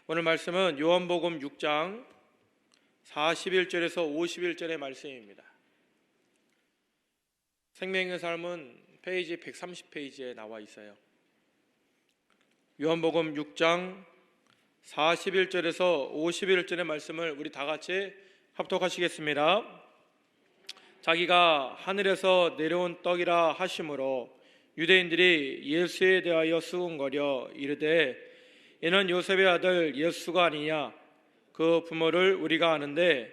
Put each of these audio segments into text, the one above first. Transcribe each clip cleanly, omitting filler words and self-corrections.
오늘 말씀은 요한복음 6장 41절에서 51절의 말씀입니다. 생명의 삶은 페이지 130페이지에 나와 있어요. 요한복음 6장 41절에서 51절의 말씀을 우리 다 같이 합독하시겠습니다. 자기가 하늘에서 내려온 떡이라 하심으로 유대인들이 예수에 대하여 수군거려 이르되 이는 요셉의 아들 예수가 아니냐. 그 부모를 우리가 아는데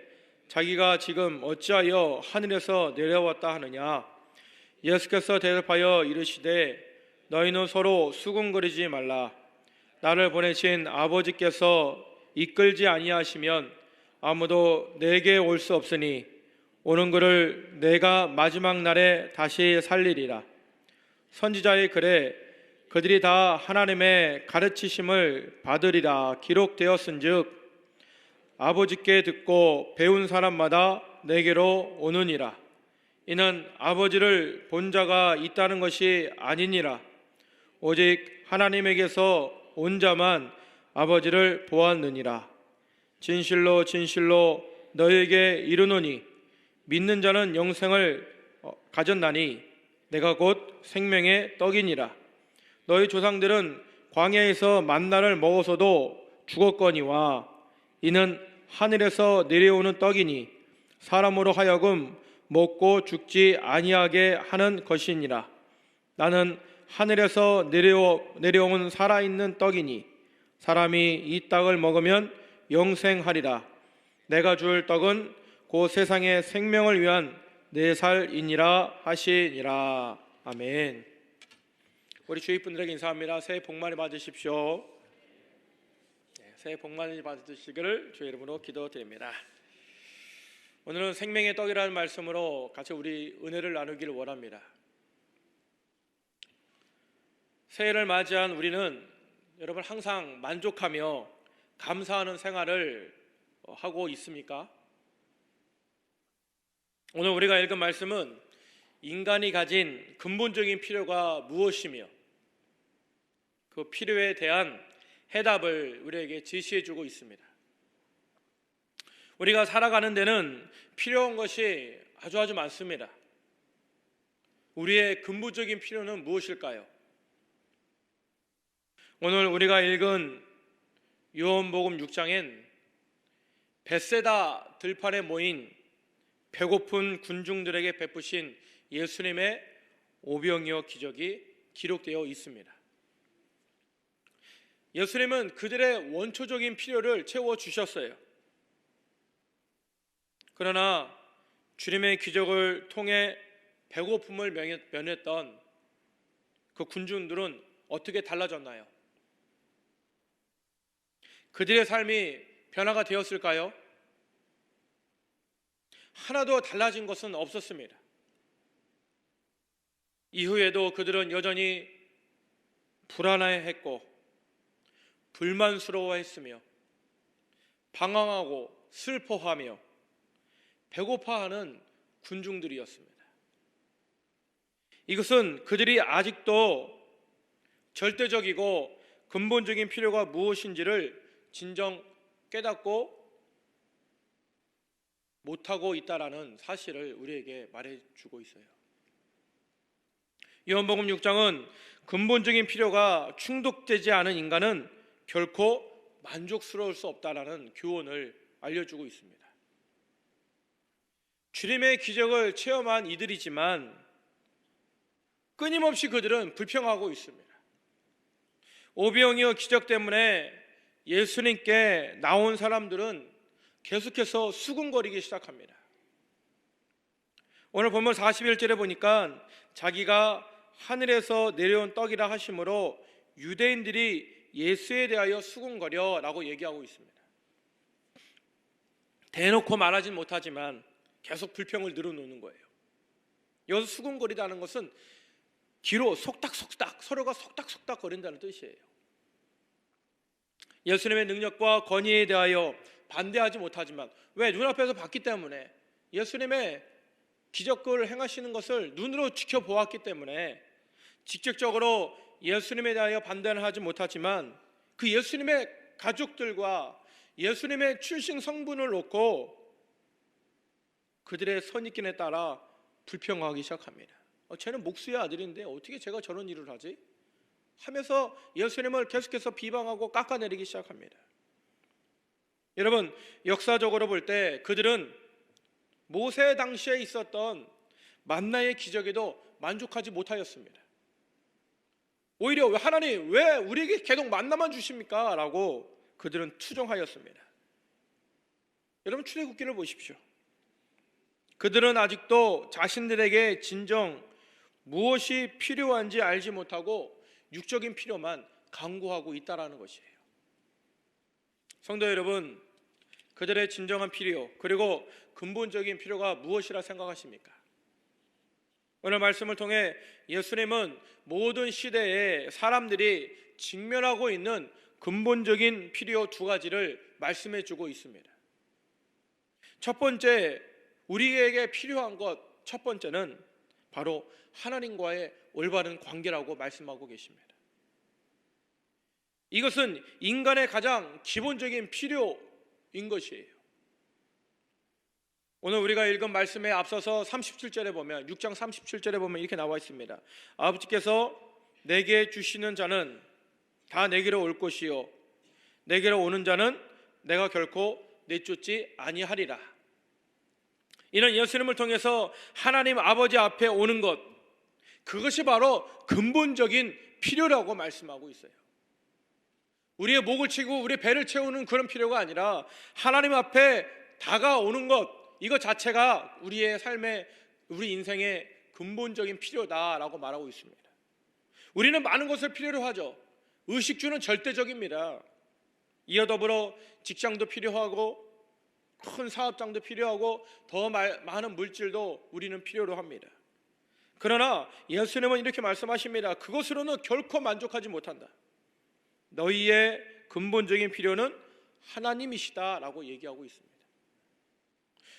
자기가 지금 어찌하여 하늘에서 내려왔다 하느냐. 예수께서 대답하여 이르시되 너희는 서로 수군거리지 말라. 나를 보내신 아버지께서 이끌지 아니하시면 아무도 내게 올 수 없으니 오는 그를 내가 마지막 날에 다시 살리리라. 선지자의 글에 그들이 다 하나님의 가르치심을 받으리라 기록되었은즉 아버지께 듣고 배운 사람마다 내게로 오느니라. 이는 아버지를 본 자가 있다는 것이 아니니라. 오직 하나님에게서 온 자만 아버지를 보았느니라. 진실로 진실로 너희에게 이르노니 믿는 자는 영생을 가졌나니 내가 곧 생명의 떡이니라. 너희 조상들은 광야에서 만나를 먹어서도 죽었거니와 이는 하늘에서 내려오는 떡이니 사람으로 하여금 먹고 죽지 아니하게 하는 것이니라. 나는 하늘에서 내려온 살아있는 떡이니 사람이 이 떡을 먹으면 영생하리라. 내가 줄 떡은 그 세상의 생명을 위한 내 살이니라 하시니라. 아멘. 우리 주위 분들에게 인사합니다. 새해 복 많이 받으십시오. 새해 복 많이 받으시기를 주의 이름으로 기도드립니다. 오늘은 생명의 떡이라는 말씀으로 같이 우리 은혜를 나누기를 원합니다. 새해를 맞이한 우리는 여러분 항상 만족하며 감사하는 생활을 하고 있습니까? 오늘 우리가 읽은 말씀은 인간이 가진 근본적인 필요가 무엇이며 그 필요에 대한 해답을 우리에게 제시해주고 있습니다. 우리가 살아가는 데는 필요한 것이 아주 많습니다. 우리의 근본적인 필요는 무엇일까요? 오늘 우리가 읽은 요한복음 6장엔 벳세다 들판에 모인 배고픈 군중들에게 베푸신 예수님의 오병이어 기적이 기록되어 있습니다. 예수님은 그들의 원초적인 필요를 채워주셨어요. 그러나 주님의 기적을 통해 배고픔을 면했던 그 군중들은 어떻게 달라졌나요? 그들의 삶이 변화가 되었을까요? 하나도 달라진 것은 없었습니다. 이후에도 그들은 여전히 불안해했고 불만스러워했으며 방황하고 슬퍼하며 배고파하는 군중들이었습니다. 이것은 그들이 아직도 절대적이고 근본적인 필요가 무엇인지를 진정 깨닫고 못하고 있다라는 사실을 우리에게 말해주고 있어요. 요한복음 6장은 근본적인 필요가 충족되지 않은 인간은 결코 만족스러울 수 없다라는 교훈을 알려주고 있습니다. 주님의 기적을 체험한 이들이지만 끊임없이 그들은 불평하고 있습니다. 오병이어 기적 때문에 예수님께 나온 사람들은 계속해서 수군거리기 시작합니다. 오늘 본문 41절에 보니까 자기가 하늘에서 내려온 떡이라 하심으로 유대인들이 예수에 대하여 수군거려 라고 얘기하고 있습니다. 대놓고 말하진 못하지만 계속 불평을 늘어놓는 거예요. 여기서 수군거리다는 것은 귀로 속닥속닥 서로가 속닥속닥 거린다는 뜻이에요. 예수님의 능력과 권위에 대하여 반대하지 못하지만 왜? 눈앞에서 봤기 때문에 예수님의 기적을 행하시는 것을 눈으로 지켜보았기 때문에 직접적으로 예수님에 대하여 반대는 하지 못하지만 그 예수님의 가족들과 예수님의 출신 성분을 놓고 그들의 선입견에 따라 불평하기 시작합니다. 쟤는 목수의 아들인데 어떻게 제가 저런 일을 하지? 하면서 예수님을 계속해서 비방하고 깎아내리기 시작합니다. 여러분, 역사적으로 볼 때 그들은 모세 당시에 있었던 만나의 기적에도 만족하지 못하였습니다. 오히려 하나님 왜 우리에게 계속 만나만 주십니까? 라고 그들은 투정하였습니다. 여러분, 출애굽기를 보십시오. 그들은 아직도 자신들에게 진정 무엇이 필요한지 알지 못하고 육적인 필요만 강구하고 있다라는 것이에요. 성도 여러분, 그들의 진정한 필요, 그리고 근본적인 필요가 무엇이라 생각하십니까? 오늘 말씀을 통해 예수님은 모든 시대에 사람들이 직면하고 있는 근본적인 필요 두 가지를 말씀해 주고 있습니다. 첫 번째, 우리에게 필요한 것 첫 번째는 바로 하나님과의 올바른 관계라고 말씀하고 계십니다. 이것은 인간의 가장 기본적인 필요인 것이에요. 오늘 우리가 읽은 말씀에 앞서서 37절에 보면 6장 37절에 보면 이렇게 나와 있습니다. 아버지께서 내게 주시는 자는 다 내게로 올 것이요 내게로 오는 자는 내가 결코 내쫓지 아니하리라. 이는 예수님을 통해서 하나님 아버지 앞에 오는 것, 그것이 바로 근본적인 필요라고 말씀하고 있어요. 우리의 목을 치고 우리의 배를 채우는 그런 필요가 아니라 하나님 앞에 다가오는 것, 이것 자체가 우리의 삶의, 우리 인생의 근본적인 필요다라고 말하고 있습니다. 우리는 많은 것을 필요로 하죠. 의식주는 절대적입니다. 이어 더불어 직장도 필요하고 큰 사업장도 필요하고 더 많은 물질도 우리는 필요로 합니다. 그러나 예수님은 이렇게 말씀하십니다. 그것으로는 결코 만족하지 못한다. 너희의 근본적인 필요는 하나님이시다라고 얘기하고 있습니다.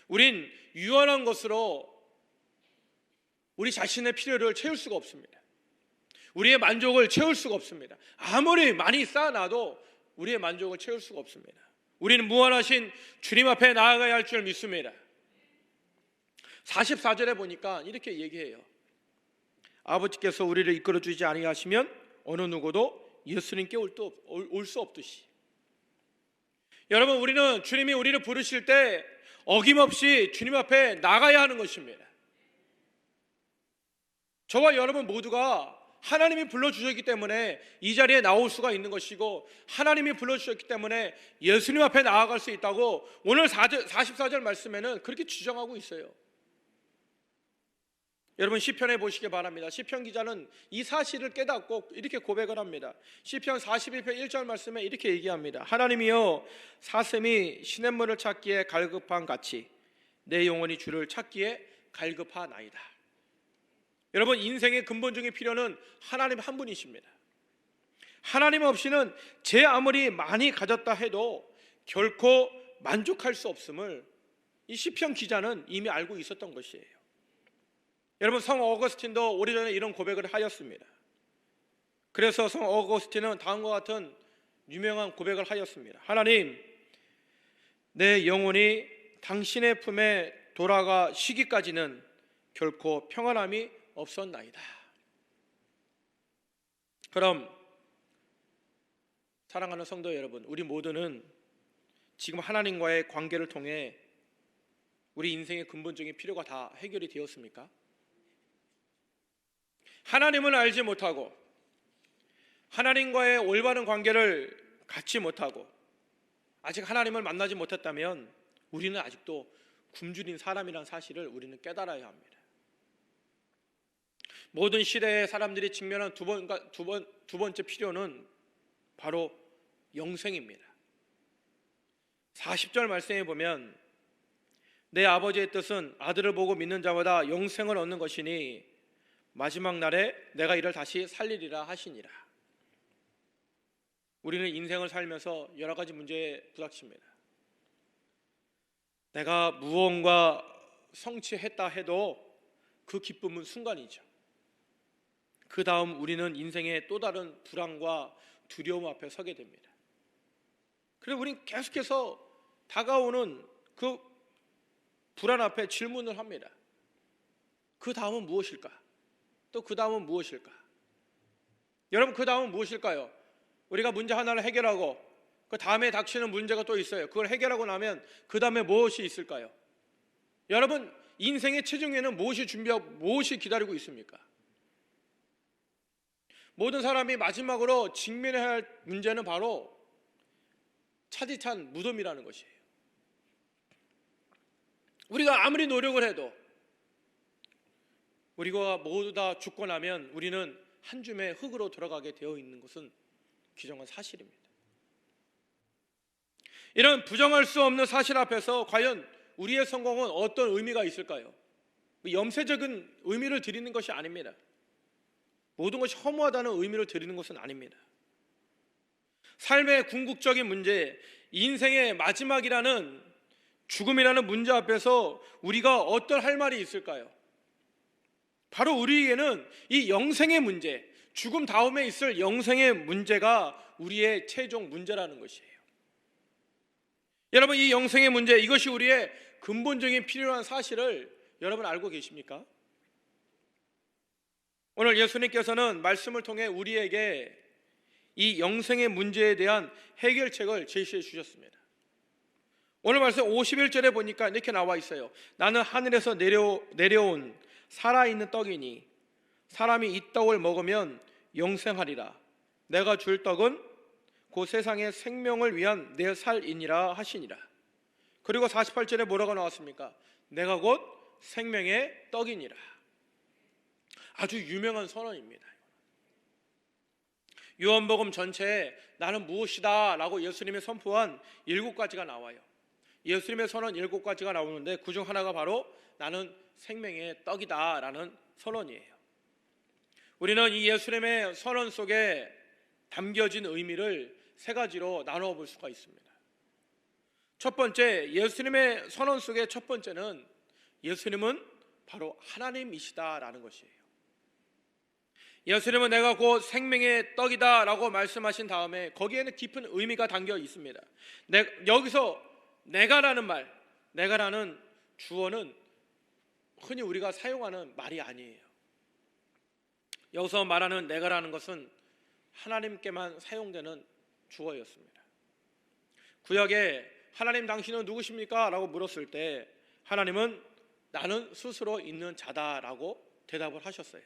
우린 유한한 것으로 우리 자신의 필요를 채울 수가 없습니다. 우리의 만족을 채울 수가 없습니다. 아무리 많이 쌓아놔도 우리의 만족을 채울 수가 없습니다. 우리는 무한하신 주님 앞에 나아가야 할 줄 믿습니다. 44절에 보니까 이렇게 얘기해요. 아버지께서 우리를 이끌어 주지 아니하시면 어느 누구도 예수님께 올 수 없듯이. 여러분, 우리는 주님이 우리를 부르실 때 어김없이 주님 앞에 나가야 하는 것입니다. 저와 여러분 모두가 하나님이 불러주셨기 때문에 이 자리에 나올 수가 있는 것이고, 하나님이 불러주셨기 때문에 예수님 앞에 나아갈 수 있다고 오늘 44절 말씀에는 그렇게 주장하고 있어요. 여러분, 시편에 보시기 바랍니다. 시편 기자는 이 사실을 깨닫고 이렇게 고백을 합니다. 시편 41편 1절 말씀에 이렇게 얘기합니다. 하나님이여, 사슴이 시냇물을 찾기에 갈급한 같이 내 영혼이 주를 찾기에 갈급하나이다. 여러분, 인생의 근본적인 필요는 하나님 한 분이십니다. 하나님 없이는 제 아무리 많이 가졌다 해도 결코 만족할 수 없음을 이 시편 기자는 이미 알고 있었던 것이에요. 여러분, 성 어거스틴도 오래전에 이런 고백을 하였습니다. 그래서 성 어거스틴은 다음과 같은 유명한 고백을 하였습니다. 하나님, 내 영혼이 당신의 품에 돌아가 쉬기까지는 결코 평안함이 없었나이다. 그럼 사랑하는 성도 여러분, 우리 모두는 지금 하나님과의 관계를 통해 우리 인생의 근본적인 필요가 다 해결이 되었습니까? 하나님을 알지 못하고 하나님과의 올바른 관계를 갖지 못하고 아직 하나님을 만나지 못했다면 우리는 아직도 굶주린 사람이라는 사실을 우리는 깨달아야 합니다. 모든 시대의 사람들이 직면한 두 번째 필요는 바로 영생입니다. 40절 말씀에 보면 내 아버지의 뜻은 아들을 보고 믿는 자마다 영생을 얻는 것이니 마지막 날에 내가 이를 다시 살리리라 하시니라. 우리는 인생을 살면서 여러 가지 문제에 부닥칩니다. 내가 무언가 성취했다 해도 그 기쁨은 순간이죠. 그 다음 우리는 인생의 또 다른 불안과 두려움 앞에 서게 됩니다. 그래서 우리는 계속해서 다가오는 그 불안 앞에 질문을 합니다. 그 다음은 무엇일까? 또 그 다음은 무엇일까? 여러분, 그 다음은 무엇일까요? 우리가 문제 하나를 해결하고 그 다음에 닥치는 문제가 또 있어요. 그걸 해결하고 나면 그 다음에 무엇이 있을까요? 여러분, 인생의 최종에는 무엇이 기다리고 있습니까? 모든 사람이 마지막으로 직면해야 할 문제는 바로 차디찬 무덤이라는 것이에요. 우리가 아무리 노력을 해도 우리가 모두 다 죽고 나면 우리는 한 줌의 흙으로 돌아가게 되어 있는 것은 규정한 사실입니다. 이런 부정할 수 없는 사실 앞에서 과연 우리의 성공은 어떤 의미가 있을까요? 염세적인 의미를 드리는 것이 아닙니다. 모든 것이 허무하다는 의미를 드리는 것은 아닙니다. 삶의 궁극적인 문제, 인생의 마지막이라는 죽음이라는 문제 앞에서 우리가 어떤 할 말이 있을까요? 바로 우리에게는 이 영생의 문제, 죽음 다음에 있을 영생의 문제가 우리의 최종 문제라는 것이에요. 여러분, 이 영생의 문제, 이것이 우리의 근본적인 필요한 사실을 여러분 알고 계십니까? 오늘 예수님께서는 말씀을 통해 우리에게 이 영생의 문제에 대한 해결책을 제시해 주셨습니다. 오늘 말씀 51절에 보니까 이렇게 나와 있어요. 나는 하늘에서 내려온 살아있는 떡이니 사람이 이 떡을 먹으면 영생하리라. 내가 줄 떡은 그 세상의 생명을 위한 내 살이니라 하시니라. 그리고 48절에 뭐라고 나왔습니까? 내가 곧 생명의 떡이니라. 아주 유명한 선언입니다. 요한복음 전체에 나는 무엇이다 라고 예수님이 선포한 7가지가 나와요. 예수님의 선언 7가지가 나오는데 그 중 하나가 바로 나는 생명의 떡이다 라는 선언이에요. 우리는 이 예수님의 선언 속에 담겨진 의미를 3가지로 나누어 볼 수가 있습니다. 첫 번째, 예수님의 선언 속의 첫 번째는 예수님은 바로 하나님이시다 라는 것이에요. 예수님은 내가 곧 생명의 떡이다 라고 말씀하신 다음에 거기에는 깊은 의미가 담겨 있습니다. 여기서 내가라는 말, 내가라는 주어는 흔히 우리가 사용하는 말이 아니에요. 여기서 말하는 내가라는 것은 하나님께만 사용되는 주어였습니다. 구약에 하나님 당신은 누구십니까? 라고 물었을 때 하나님은 나는 스스로 있는 자다라고 대답을 하셨어요.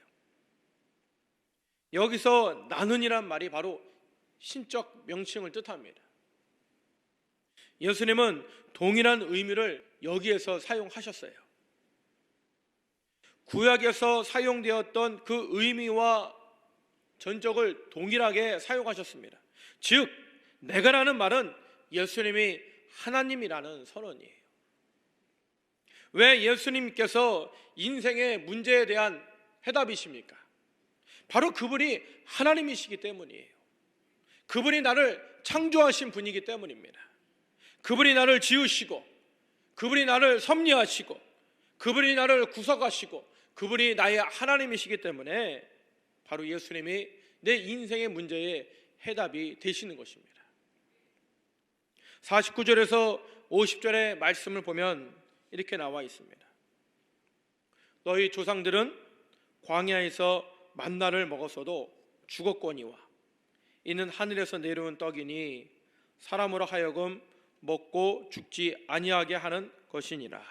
여기서 나는이란 말이 바로 신적 명칭을 뜻합니다. 예수님은 동일한 의미를 여기에서 사용하셨어요. 구약에서 사용되었던 그 의미와 전적을 동일하게 사용하셨습니다. 즉, 내가라는 말은 예수님이 하나님이라는 선언이에요. 왜 예수님께서 인생의 문제에 대한 해답이십니까? 바로 그분이 하나님이시기 때문이에요. 그분이 나를 창조하신 분이기 때문입니다. 그분이 나를 지으시고 그분이 나를 섭리하시고 그분이 나를 구속하시고 그분이 나의 하나님이시기 때문에 바로 예수님이 내 인생의 문제에 해답이 되시는 것입니다. 49절에서 50절의 말씀을 보면 이렇게 나와 있습니다. 너희 조상들은 광야에서 만나를 먹었어도 죽었거니와 이는 하늘에서 내려온 떡이니 사람으로 하여금 먹고 죽지 아니하게 하는 것이니라.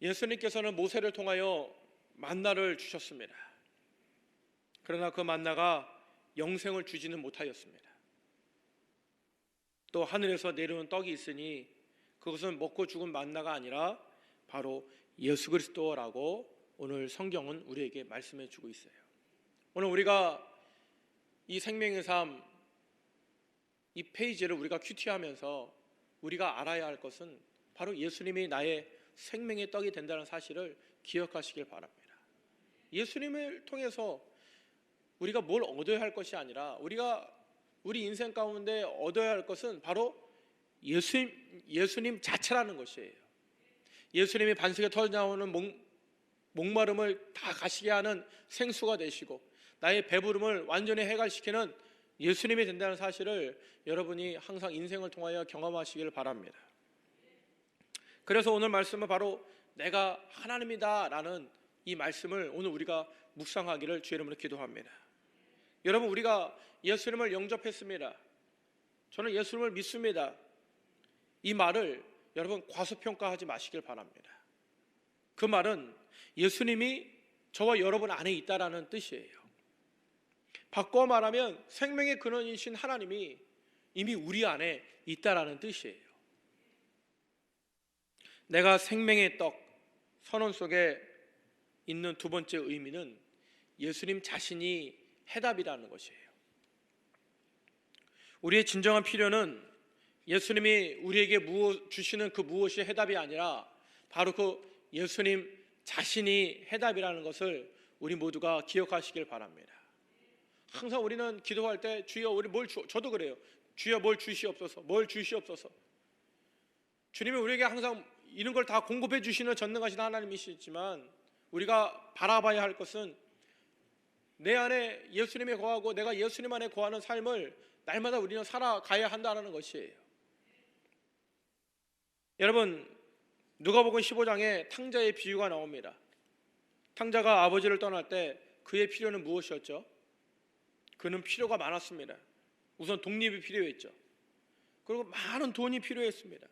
예수님께서는 모세를 통하여 만나를 주셨습니다. 그러나 그 만나가 영생을 주지는 못하였습니다. 또 하늘에서 내려온 떡이 있으니 그것은 먹고 죽은 만나가 아니라 바로 예수 그리스도라고 오늘 성경은 우리에게 말씀해 주고 있어요. 오늘 우리가 이 생명의 삶 이 페이지를 우리가 큐티하면서 우리가 알아야 할 것은 바로 예수님이 나의 생명의 떡이 된다는 사실을 기억하시길 바랍니다. 예수님을 통해서 우리가 뭘 얻어야 할 것이 아니라 우리 인생 가운데 얻어야 할 것은 바로 예수님 자체라는 것이에요. 예수님이 반석에 터져나오는 목마름을 다 가시게 하는 생수가 되시고 나의 배부름을 완전히 해결시키는 예수님이 된다는 사실을 여러분이 항상 인생을 통하여 경험하시길 바랍니다. 그래서 오늘 말씀은 바로 내가 하나님이다 라는 이 말씀을 오늘 우리가 묵상하기를 주의 이름으로 기도합니다. 여러분, 우리가 예수님을 영접했습니다. 저는 예수님을 믿습니다. 이 말을 여러분 과소평가하지 마시길 바랍니다. 그 말은 예수님이 저와 여러분 안에 있다라는 뜻이에요. 바꿔 말하면 생명의 근원이신 하나님이 이미 우리 안에 있다라는 뜻이에요. 내가 생명의 떡 선언 속에 있는 두 번째 의미는 예수님 자신이 해답이라는 것이에요. 우리의 진정한 필요는 예수님이 우리에게 주시는 그 무엇이 해답이 아니라 바로 그 예수님 자신이 해답이라는 것을 우리 모두가 기억하시길 바랍니다. 항상 우리는 기도할 때 주여 우리 저도 그래요. 주여 뭘 주시옵소서, 뭘 주시옵소서. 주님이 우리에게 항상 이런 걸 다 공급해 주시는 전능하신 하나님이시지만 우리가 바라봐야 할 것은 내 안에 예수님에 거하고 내가 예수님 안에 거하는 삶을 날마다 우리는 살아가야 한다는 것이에요. 여러분, 누가복음 15장에 탕자의 비유가 나옵니다. 탕자가 아버지를 떠날 때 그의 필요는 무엇이었죠? 그는 필요가 많았습니다. 우선 독립이 필요했죠. 그리고 많은 돈이 필요했습니다.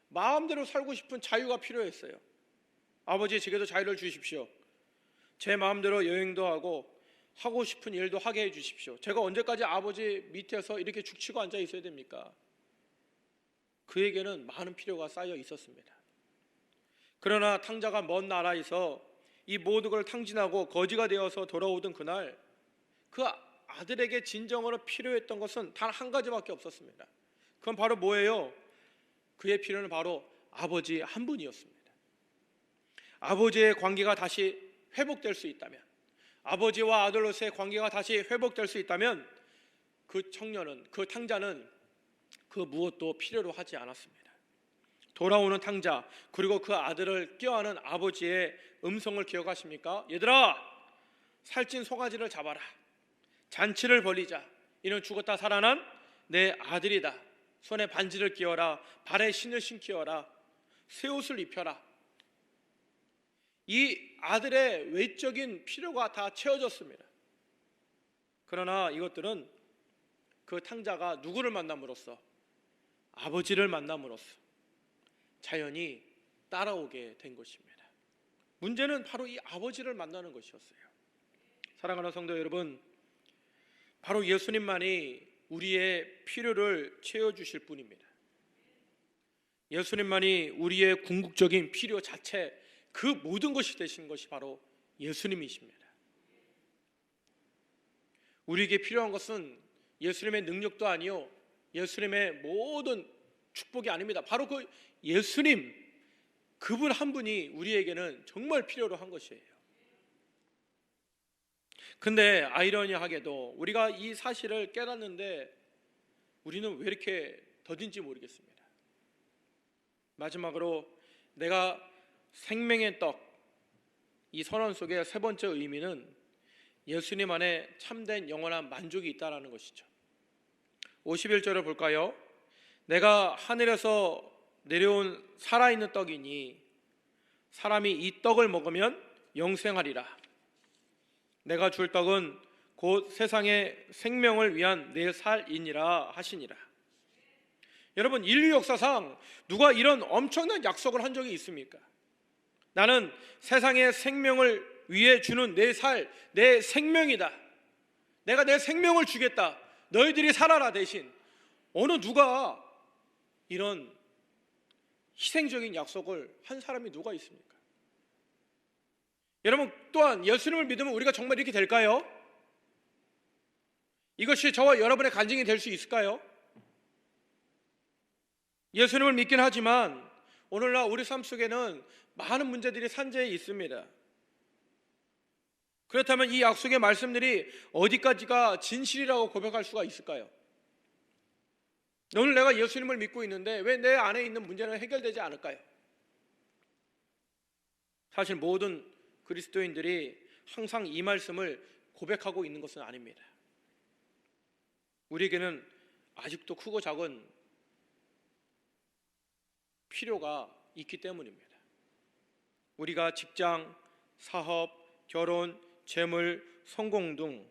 마음대로 살고 싶은 자유가 필요했어요. 아버지, 제게도 자유를 주십시오. 제 마음대로 여행도 하고 싶은 일도 하게 해 주십시오. 제가 언제까지 아버지 밑에서 이렇게 죽치고 앉아 있어야 됩니까? 그에게는 많은 필요가 쌓여 있었습니다. 그러나 탕자가 먼 나라에서 이 모든 걸 탕진하고 거지가 되어서 돌아오던 그날 그 아들에게 진정으로 필요했던 것은 단 한 가지밖에 없었습니다. 그건 바로 뭐예요? 그의 필요는 바로 아버지 한 분이었습니다. 아버지의 관계가 다시 회복될 수 있다면, 아버지와 아들로서의 관계가 다시 회복될 수 있다면 그 청년은, 그 탕자는 그 무엇도 필요로 하지 않았습니다. 돌아오는 탕자, 그리고 그 아들을 껴안은 아버지의 음성을 기억하십니까? 얘들아, 살찐 송아지를 잡아라. 잔치를 벌이자. 이는 죽었다 살아난 내 아들이다. 손에 반지를 끼워라. 발에 신을 신기어라. 새 옷을 입혀라. 이 아들의 외적인 필요가 다 채워졌습니다. 그러나 이것들은 그 탕자가 누구를 만남으로써, 아버지를 만남으로써 자연히 따라오게 된 것입니다. 문제는 바로 이 아버지를 만나는 것이었어요. 사랑하는 성도 여러분, 바로 예수님만이 우리의 필요를 채워주실 분입니다. 예수님만이 우리의 궁극적인 필요 자체, 그 모든 것이 되신 것이 바로 예수님이십니다. 우리에게 필요한 것은 예수님의 능력도 아니요, 예수님의 모든 축복이 아닙니다. 바로 그 예수님, 그분 한 분이 우리에게는 정말 필요로 한 것이에요. 근데 아이러니하게도 우리가 이 사실을 깨닫는데 우리는 왜 이렇게 더딘지 모르겠습니다. 마지막으로 내가 생명의 떡, 이 선언 속의 세 번째 의미는 예수님 안에 참된 영원한 만족이 있다는 것이죠. 51절을 볼까요? 내가 하늘에서 내려온 살아있는 떡이니 사람이 이 떡을 먹으면 영생하리라. 내가 줄 떡은 곧 세상의 생명을 위한 내 살이니라 하시니라. 여러분, 인류 역사상 누가 이런 엄청난 약속을 한 적이 있습니까? 나는 세상의 생명을 위해 주는 내 살, 내 생명이다. 내가 내 생명을 주겠다. 너희들이 살아라. 대신 어느 누가 이런 희생적인 약속을 한 사람이 누가 있습니까? 여러분, 또한 예수님을 믿으면 우리가 정말 이렇게 될까요? 이것이 저와 여러분의 간증이 될 수 있을까요? 예수님을 믿긴 하지만 오늘날 우리 삶 속에는 많은 문제들이 산재해 있습니다. 그렇다면 이 약속의 말씀들이 어디까지가 진실이라고 고백할 수가 있을까요? 오늘 내가 예수님을 믿고 있는데 왜 내 안에 있는 문제는 해결되지 않을까요? 사실 모든 그리스도인들이 항상 이 말씀을 고백하고 있는 것은 아닙니다. 우리에게는 아직도 크고 작은 필요가 있기 때문입니다. 우리가 직장, 사업, 결혼, 재물, 성공 등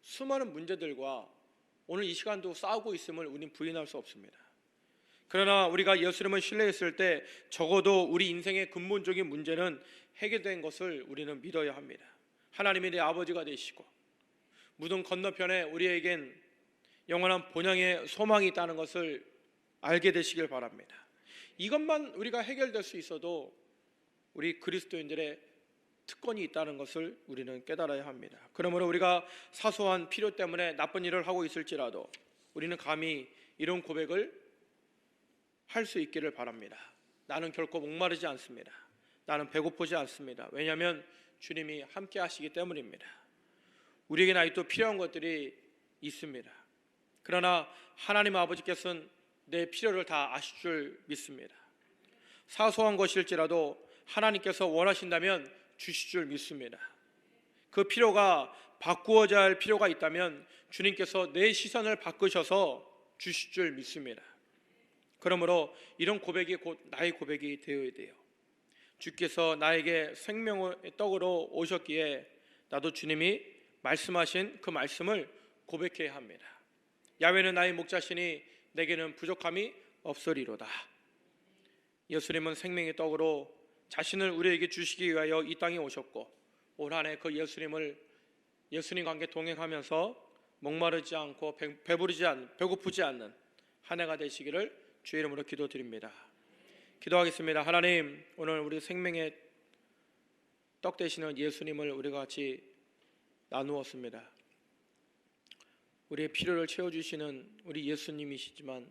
수많은 문제들과 오늘 이 시간도 싸우고 있음을 우리는 부인할 수 없습니다. 그러나 우리가 예수님을 신뢰했을 때 적어도 우리 인생의 근본적인 문제는 해결된 것을 우리는 믿어야 합니다. 하나님이 내 아버지가 되시고 무덤 건너편에 우리에겐 영원한 본향의 소망이 있다는 것을 알게 되시길 바랍니다. 이것만 우리가 해결될 수 있어도 우리 그리스도인들의 특권이 있다는 것을 우리는 깨달아야 합니다. 그러므로 우리가 사소한 필요 때문에 나쁜 일을 하고 있을지라도 우리는 감히 이런 고백을 할 수 있기를 바랍니다. 나는 결코 목마르지 않습니다. 나는 배고프지 않습니다. 왜냐하면 주님이 함께 하시기 때문입니다. 우리에게는 아직도 필요한 것들이 있습니다. 그러나 하나님 아버지께서는 내 필요를 다 아실 줄 믿습니다. 사소한 것일지라도 하나님께서 원하신다면 주실 줄 믿습니다. 그 필요가 바꾸어져야 할 필요가 있다면 주님께서 내 시선을 바꾸셔서 주실 줄 믿습니다. 그러므로 이런 고백이 곧 나의 고백이 되어야 돼요. 주께서 나에게 생명의 떡으로 오셨기에 나도 주님이 말씀하신 그 말씀을 고백해야 합니다. 야훼는 나의 목자시니 내게는 부족함이 없으리로다. 예수님은 생명의 떡으로 자신을 우리에게 주시기 위하여 이 땅에 오셨고 올 한 해 그 예수님과 함께 동행하면서 목마르지 않고 배고프지 않는 한 해가 되시기를 주의 이름으로 기도드립니다. 기도하겠습니다. 하나님, 오늘 우리 생명의 떡 되시는 예수님을 우리가 같이 나누었습니다. 우리의 필요를 채워주시는 우리 예수님이시지만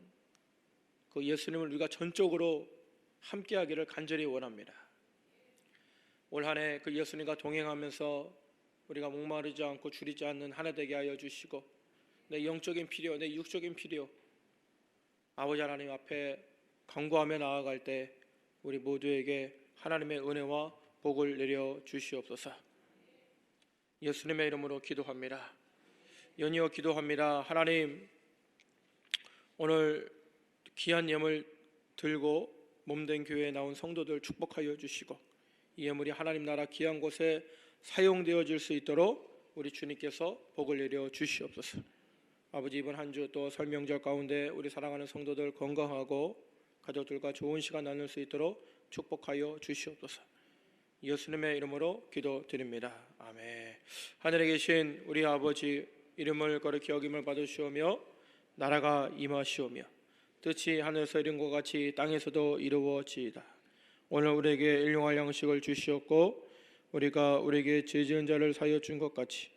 그 예수님을 우리가 전적으로 함께하기를 간절히 원합니다. 올 한 해 그 예수님과 동행하면서 우리가 목마르지 않고 줄이지 않는 한 해 되게 하여 주시고 내 영적인 필요, 내 육적인 필요 아버지 하나님 앞에 간구하며 나아갈 때 우리 모두에게 하나님의 은혜와 복을 내려 주시옵소서. 예수님의 이름으로 기도합니다. 연이어 기도합니다. 하나님, 오늘 귀한 예물 들고 몸된 교회에 나온 성도들 축복하여 주시고 이 예물이 하나님 나라 귀한 곳에 사용되어질 수 있도록 우리 주님께서 복을 내려 주시옵소서. 아버지, 이번 한 주 또 설 명절 가운데 우리 사랑하는 성도들 건강하고 가족들과 좋은 시간 나눌 수 있도록 축복하여 주시옵소서. 예수님의 이름으로 기도드립니다. 아멘. 하늘에 계신 우리 아버지, 이름을 거룩히 여김을 받으시오며 나라가 임하시오며 뜻이 하늘에서 이룬 것 같이 땅에서도 이루어지이다. 오늘 우리에게 일용할 양식을 주시옵고 우리가 우리에게 죄 지은 자를 사하여 준 것 같이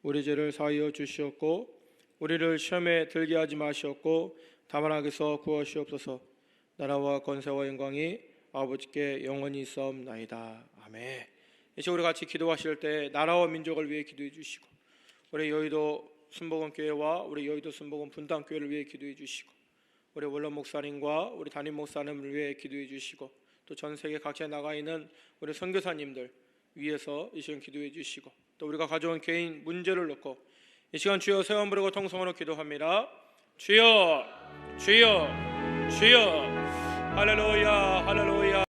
우리 죄를 사하여 주시옵고 우리를 시험에 들게 하지 마시옵고 다만 악에서 구하시옵소서. 나라와 권세와 영광이 아버지께 영원히 있사옵나이다. 아멘. 이제 우리 같이 기도하실 때 나라와 민족을 위해 기도해 주시고 우리 여의도 순복음교회와 우리 여의도 순복음 분당교회를 위해 기도해 주시고 우리 원로 목사님과 우리 담임 목사님을 위해 기도해 주시고 또 전 세계 각지에 나가 있는 우리 선교사님들 위해서 이 시간 기도해 주시고 또 우리가 가져온 개인 문제를 놓고 이 시간 주여 세 번 부르고 통성으로 기도합니다. 주여, 주여, 주여. 할렐루야, 할렐루야.